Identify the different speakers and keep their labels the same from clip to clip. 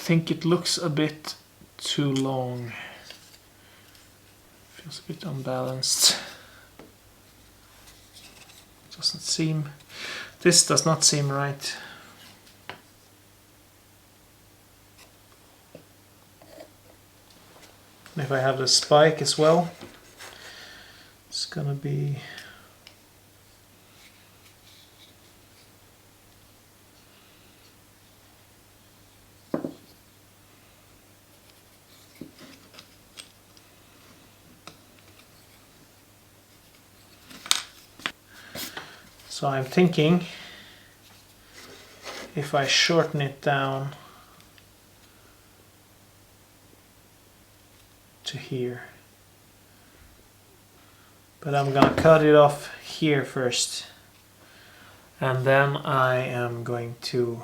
Speaker 1: think it looks a bit too long. Feels a bit unbalanced. Doesn't seem... This does not seem right. And if I have the spike as well, it's gonna be... So I'm thinking if I shorten it down to here, but I'm gonna cut it off here first, and then I am going to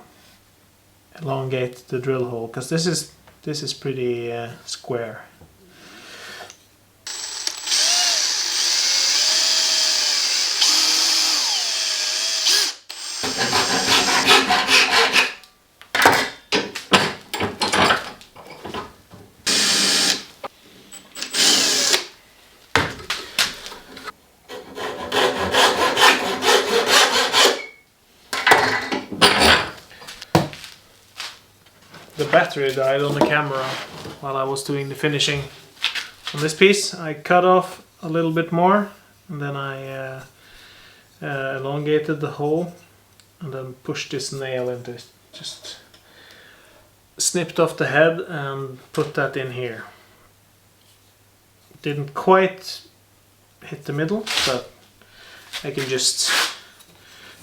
Speaker 1: elongate the drill hole, because this is pretty square. The battery died on the camera while I was doing the finishing on this piece. I cut off a little bit more, and then I elongated the hole and then pushed this nail into it. Just snipped off the head and put that in here. Didn't quite hit the middle, but I can just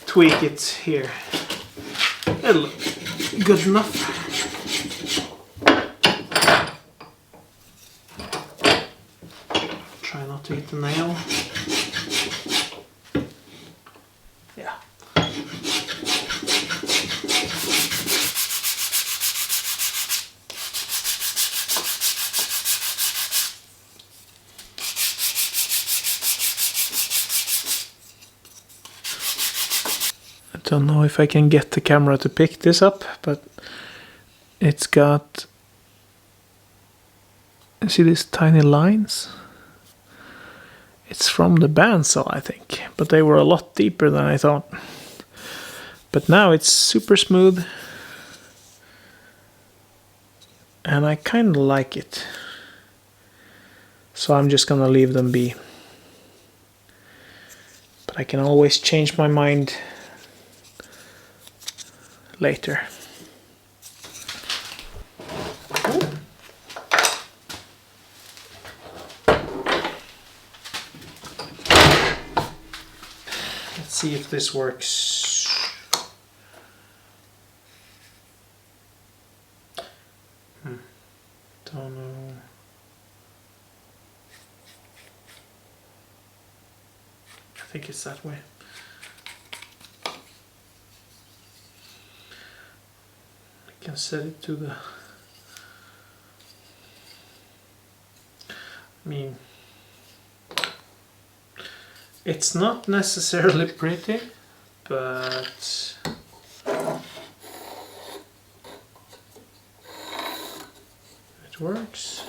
Speaker 1: tweak it here. It'll look good enough. Try not to hit the nail. Yeah. I don't know if I can get the camera to pick this up, but it's got, you see these tiny lines? It's from the bandsaw, I think, but they were a lot deeper than I thought. But now it's super smooth, and I kind of like it. So I'm just gonna leave them be. But I can always change my mind later. See if this works. Don't know. I think it's that way. I can set it to the... I mean, it's not necessarily pretty, but it works.